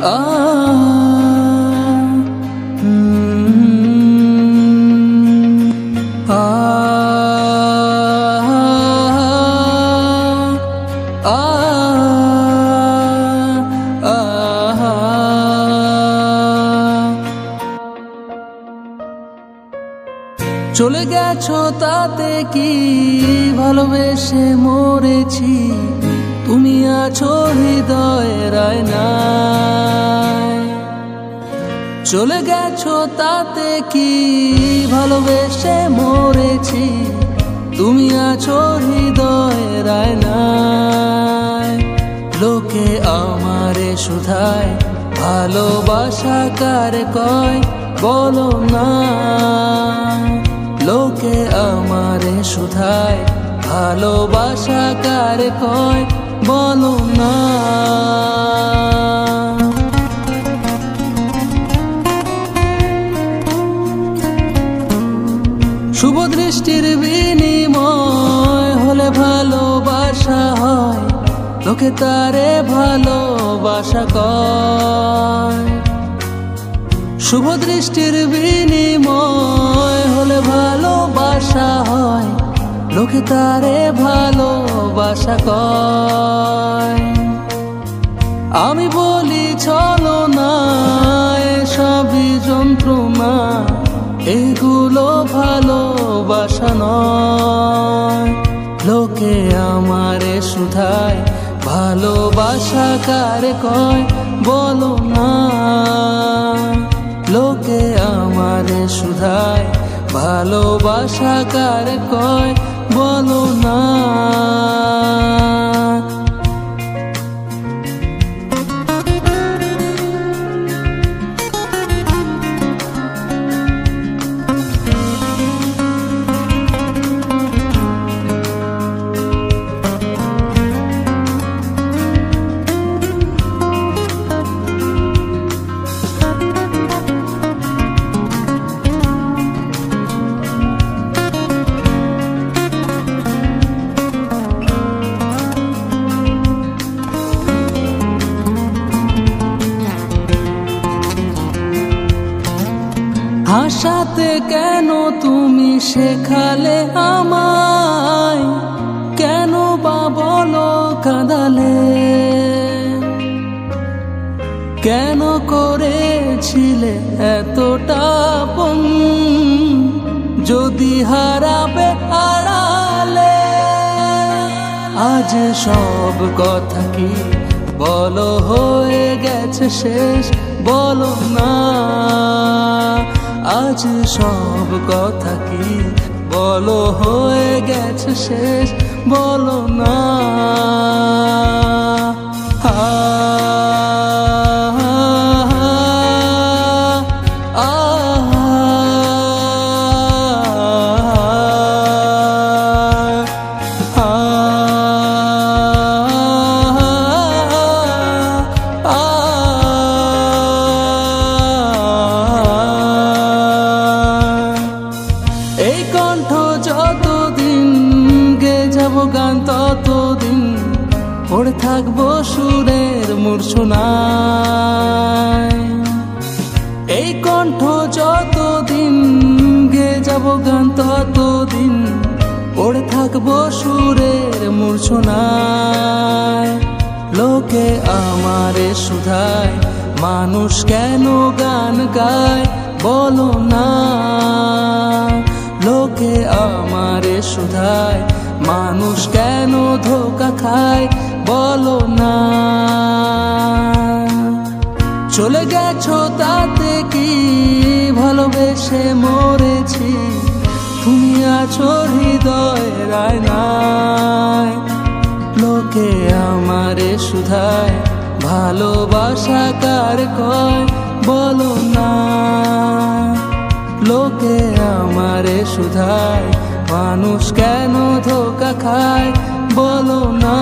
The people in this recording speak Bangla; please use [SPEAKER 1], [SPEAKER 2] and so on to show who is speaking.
[SPEAKER 1] আ চলে গেছো তাতে কি ভালোবেসে মরেছি, তুমি আছো হৃদয়ের আয়নায়। চলে গেছো তাতে কি ভালোবেসে মরেছি, তুমি আছো হৃদয়ের আয়নায়। লোকে আমারে শুধায় ভালোবাসা কারে কয়, বলো না। লোকে আমারে শুধায় ভালোবাসা কারে কয়, বলো না। শুভ দৃষ্টির বিনিময় হলে ভালোবাসা হয়, লোকে তারে ভালোবাসা কয়। শুভ দৃষ্টির বিনিময় হলে ভালোবাসা হয়, লোকে তারে ভালোবাসা কয়। আমি বলি চলো না, এসবই যন্ত্রণা, এগুলো ভালোবাসা নয়। লোকে আমারে শুধায় ভালোবাসা কারে কয়, বলো না। লোকে আমারে শুধায় ভালোবাসা কারে কয়, বলো না। হাসাতে কেন তুমি শেখালে আমায়, কেন বা বলো কাঁদালে। কেন করেছিলে এতটা আপন, যদি হারাবে আড়ালে। আজ সব কথা কি বলো হয়ে গেছে শেষ, বলো না। আজ সব কথা কি বলো হয়ে গেছে শেষ, বলো না। এই কণ্ঠ যতদিন গে যাব গান, ততদিন পড়ে থাকবো সুরের মূর্ছনায়। এই কণ্ঠ যতদিন গে যাব গান, ততদিন পড়ে থাকবো সুরের মূর্ছনায়। লোকে আমারে শুধায় মানুষ কেন গান গায়, বলো না। লোকে আমারে শুধায় মানুষ কেন ধোঁকা খায়, বলো না। চলে গেছো তাতে কি ভালোবেসে মরেছি, তুমি আছো হৃদয়ের আয়নায়। লোকে আমারে শুধায় ভালোবাসা কারে কয়, বলো না। লোকে আমারে শুধায় মানুষ কেন ধোঁকা খায়, বলো না।